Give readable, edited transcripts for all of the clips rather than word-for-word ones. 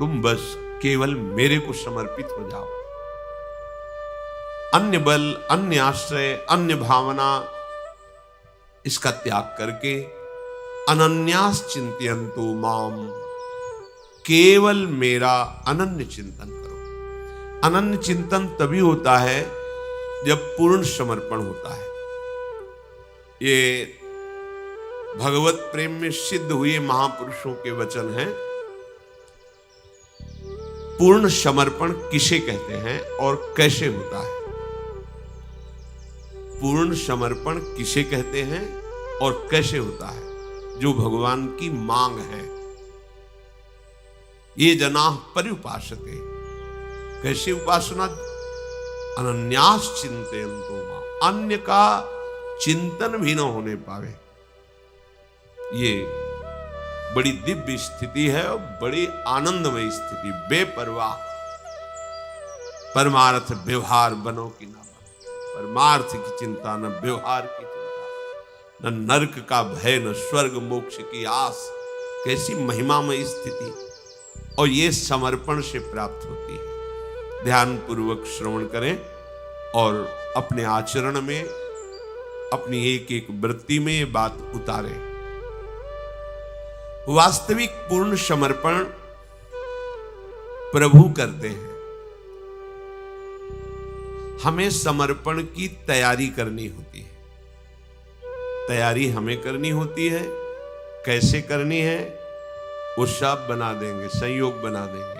तुम बस केवल मेरे को समर्पित हो जाओ। अन्य बल, अन्य आश्रय, अन्य भावना, इसका त्याग करके अनन्यास चिंतयन्तु माम, केवल मेरा अनन्य चिंतन करो। अनन्य चिंतन तभी होता है जब पूर्ण समर्पण होता है। ये भगवत प्रेम में सिद्ध हुए महापुरुषों के वचन हैं। पूर्ण समर्पण किसे कहते हैं और कैसे होता है? पूर्ण समर्पण किसे कहते हैं और कैसे होता है? जो भगवान की मांग है। ये जनाः पर्युपासते, कैसे उपासना? अनन्यास चिंतयन्तु माम्, अन्य का चिंतन भी न होने पावे। ये बड़ी दिव्य स्थिति है और बड़ी आनंदमय स्थिति। बेपरवाह, परमार्थ व्यवहार बनो कि ना बनो, परमार्थ की चिंता न व्यवहार की चिंता, न नरक का भय न स्वर्ग मोक्ष की आस। कैसी महिमामय स्थिति, और ये समर्पण से प्राप्त होती है। ध्यान पूर्वक श्रवण करें और अपने आचरण में, अपनी एक एक वृत्ति में ये बात उतारें। वास्तविक पूर्ण समर्पण प्रभु करते हैं। हमें समर्पण की तैयारी करनी होती है। तैयारी हमें करनी होती है। कैसे करनी है? वो सब बना देंगे, संयोग बना देंगे,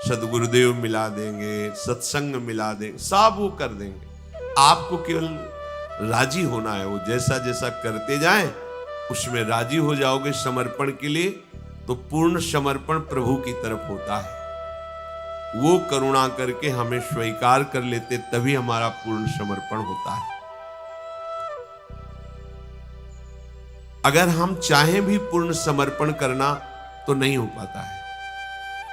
सदगुरुदेव मिला देंगे, सत्संग मिला देंगे, सब वो कर देंगे। आपको केवल राजी होना है। वो जैसा जैसा करते जाएं उसमें राजी हो जाओगे समर्पण के लिए, तो पूर्ण समर्पण प्रभु की तरफ होता है। वो करुणा करके हमें स्वीकार कर लेते, तभी हमारा पूर्ण समर्पण होता है। अगर हम चाहें भी पूर्ण समर्पण करना तो नहीं हो पाता है,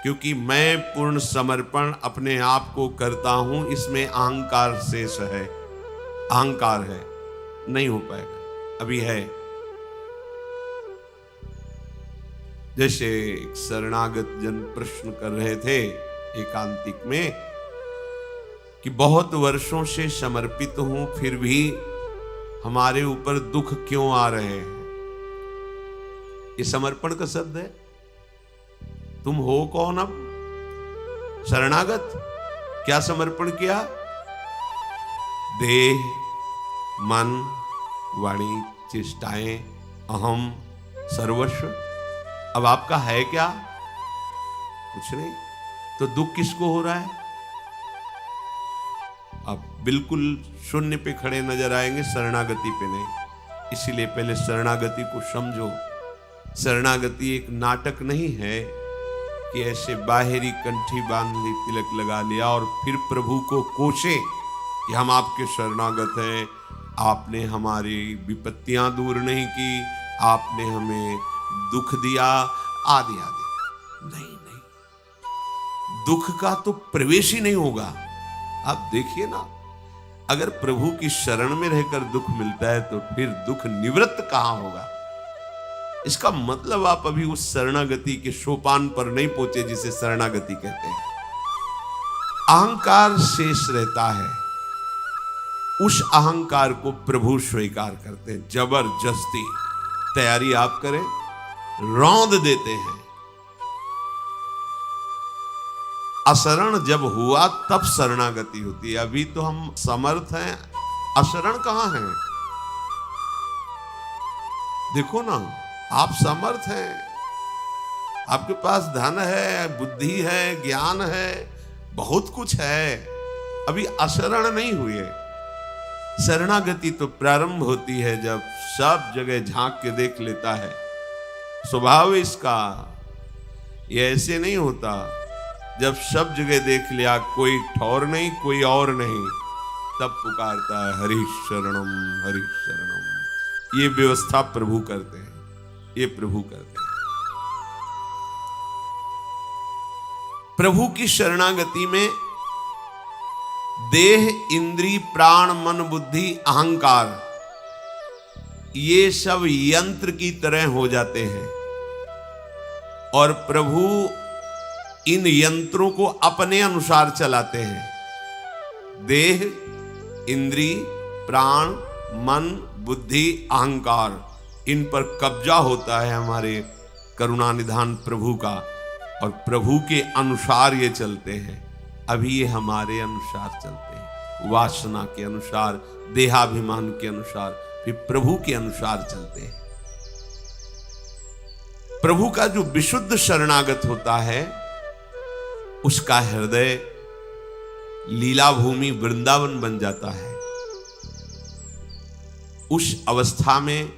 क्योंकि मैं पूर्ण समर्पण अपने आप को करता हूं, इसमें अहंकार शेष है, अहंकार है, नहीं हो पाएगा। अभी है जैसे एक शरणागत जन प्रश्न कर रहे थे एकांतिक में कि बहुत वर्षों से समर्पित हूं, फिर भी हमारे ऊपर दुख क्यों आ रहे हैं? ये समर्पण का शब्द है। तुम हो कौन अब? शरणागत। क्या समर्पण किया? देह, मन, वाणी, चेष्टाएं, अहम, सर्वस्व। अब आपका है क्या? कुछ नहीं। तो दुख किसको हो रहा है? आप बिल्कुल शून्य पे खड़े नजर आएंगे, शरणागति पे नहीं। इसीलिए पहले शरणागति को समझो। शरणागति एक नाटक नहीं है कि ऐसे बाहरी कंठी बांध ली, तिलक लगा लिया और फिर प्रभु को कोसे कि हम आपके शरणागत हैं, आपने हमारी विपत्तियां दूर नहीं की, आपने हमें दुख दिया, आदि आदि। नहीं नहीं, दुख का तो प्रवेश ही नहीं होगा। आप देखिए ना, अगर प्रभु की शरण में रहकर दुख मिलता है तो फिर दुख निवृत्त कहां होगा? इसका मतलब आप अभी उस शरणागति के सोपान पर नहीं पहुंचे जिसे शरणागति कहते हैं। अहंकार शेष रहता है, उस अहंकार को प्रभु स्वीकार करते हैं। जबरदस्ती तैयारी आप करें, रौंद देते हैं। अशरण जब हुआ तब शरणागति होती है। अभी तो हम समर्थ हैं, अशरण कहां हैं? देखो ना, आप समर्थ हैं, आपके पास धन है, बुद्धि है, ज्ञान है, बहुत कुछ है, अभी अशरण नहीं हुए। शरणागति तो प्रारंभ होती है जब सब जगह झांक के देख लेता है। स्वभाव इसका ये ऐसे नहीं होता। जब सब जगह देख लिया, कोई ठौर नहीं, कोई और नहीं, तब पुकारता है हरि शरणम, हरि शरणम। ये व्यवस्था प्रभु करते हैं, ये प्रभु करते हैं। प्रभु की शरणागति में देह, इंद्री, प्राण, मन, बुद्धि, अहंकार, ये सब यंत्र की तरह हो जाते हैं और प्रभु इन यंत्रों को अपने अनुसार चलाते हैं। देह, इंद्री, प्राण, मन, बुद्धि, अहंकार, इन पर कब्जा होता है हमारे करुणा निधान प्रभु का, और प्रभु के अनुसार ये चलते हैं। अभी ये हमारे अनुसार चलते हैं, वासना के अनुसार, देहाभिमान के अनुसार, फिर प्रभु के अनुसार चलते हैं। प्रभु का जो विशुद्ध शरणागत होता है, उसका हृदय लीला भूमि वृंदावन बन जाता है। उस अवस्था में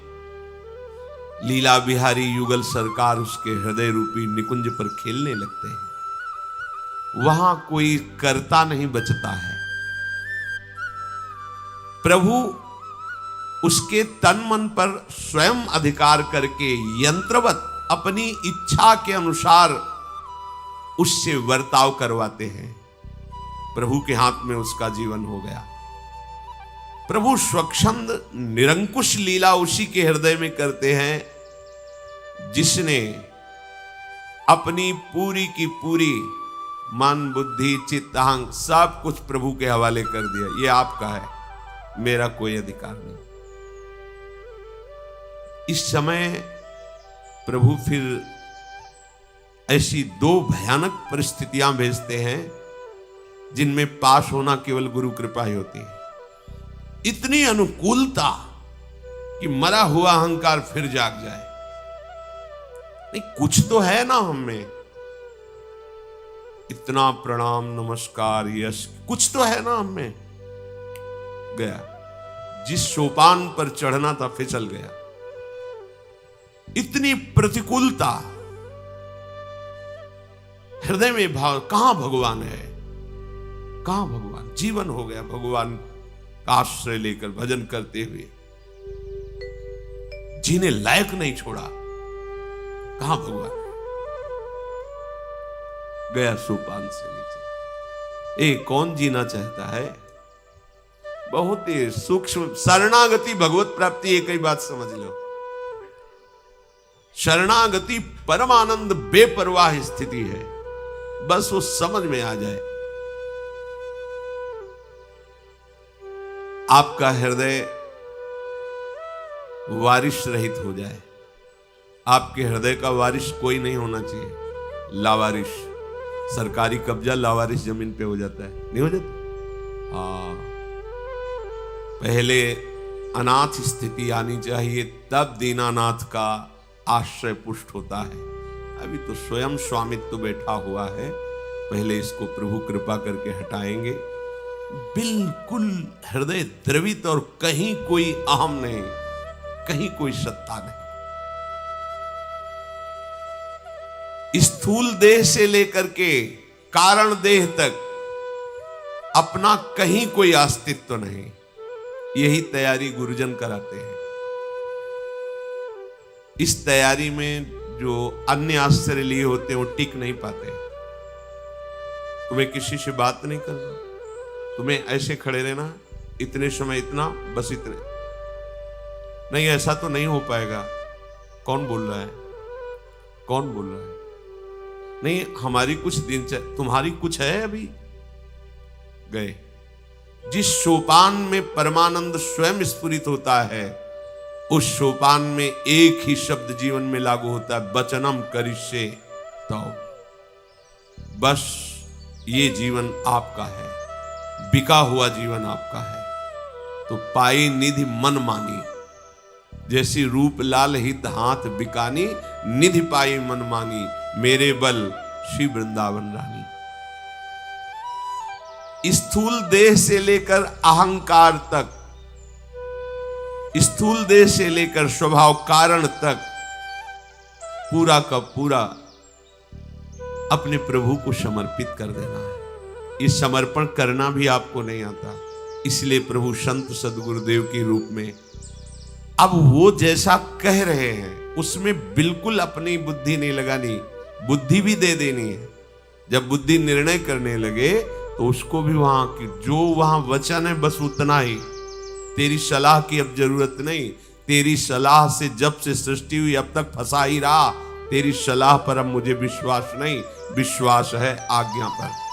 लीला बिहारी युगल सरकार उसके हृदय रूपी निकुंज पर खेलने लगते हैं। वहां कोई कर्ता नहीं बचता है। प्रभु उसके तन मन पर स्वयं अधिकार करके यंत्रवत अपनी इच्छा के अनुसार उससे वर्ताव करवाते हैं। प्रभु के हाथ में उसका जीवन हो गया। प्रभु स्वच्छंद निरंकुश लीला उसी के हृदय में करते हैं जिसने अपनी पूरी की पूरी मन, बुद्धि, चित्त, अहंग सब कुछ प्रभु के हवाले कर दिया। ये आपका है, मेरा कोई अधिकार नहीं। इस समय प्रभु फिर ऐसी दो भयानक परिस्थितियां भेजते हैं जिनमें पास होना केवल गुरु कृपा ही होती है। इतनी अनुकूलता कि मरा हुआ अहंकार फिर जाग जाए। नहीं, कुछ तो है ना हम में, इतना प्रणाम नमस्कार यश, कुछ तो है ना हम में। गया, जिस सोपान पर चढ़ना था फिसल गया। इतनी प्रतिकूलता हृदय में भाव, कहां भगवान है, कहां भगवान। जीवन हो गया भगवान का आश्रय लेकर भजन करते हुए, जीने लायक नहीं छोड़ा। कहां भगवान है? गया सोपान से नीचे। कौन जीना चाहता है? बहुत ही सूक्ष्म शरणागति भगवत प्राप्ति। एक ही बात समझ लो, शरणागति परम आनंद बेपरवाह स्थिति है। बस वो समझ में आ जाए। आपका हृदय वारिश रहित हो जाए। आपके हृदय का वारिश कोई नहीं होना चाहिए। लावारिश, सरकारी कब्जा लावारिश जमीन पे हो जाता है, नहीं हो जाता? हाँ, पहले अनाथ स्थिति आनी चाहिए, तब दीनानाथ का आश्रय पुष्ट होता है। अभी तो स्वयं स्वामित्व बैठा हुआ है, पहले इसको प्रभु कृपा करके हटाएंगे। बिल्कुल हृदय द्रवित और कहीं कोई अहम नहीं, कहीं कोई सत्ता नहीं। स्थूल देह से लेकर के कारण देह तक अपना कहीं कोई अस्तित्व नहीं। यही तैयारी गुरुजन कराते हैं। इस तैयारी में जो अन्य आश्रय लिए होते हैं वो टिक नहीं पाते। तुम्हें किसी से बात नहीं करना, तुम्हें ऐसे खड़े रहना, इतने समय इतना, बस इतने। नहीं, ऐसा तो नहीं हो पाएगा। कौन बोल रहा है? कौन बोल रहा है? नहीं, हमारी कुछ दिनचर्या, तुम्हारी कुछ है अभी? गए। जिस सोपान में परमानंद स्वयं स्फुरित होता है, उस सोपान में एक ही शब्द जीवन में लागू होता है, वचनम करिष्ये तव। बस ये जीवन आपका है, बिका हुआ जीवन आपका है। तो पाई निधि मन मानी, जैसी रूप लाल हित हाथ बिकानी, निधि पाई मन मानी, मेरे बल श्री वृंदावन रानी। स्थूल देह से लेकर अहंकार तक, स्थूल देह से लेकर स्वभाव कारण तक पूरा का पूरा अपने प्रभु को समर्पित कर देना है। ये समर्पण करना भी आपको नहीं आता, इसलिए प्रभु संत सदगुरुदेव के रूप में अब वो जैसा कह रहे हैं उसमें बिल्कुल अपनी बुद्धि नहीं लगानी, बुद्धि भी दे देनी है। जब बुद्धि निर्णय करने लगे तो उसको भी वहां की जो वहां वचन है बस उतना ही। तेरी सलाह की अब जरूरत नहीं, तेरी सलाह से जब से सृष्टि हुई अब तक फंसा ही रहा, तेरी सलाह पर अब मुझे विश्वास नहीं, विश्वास है आज्ञा पर।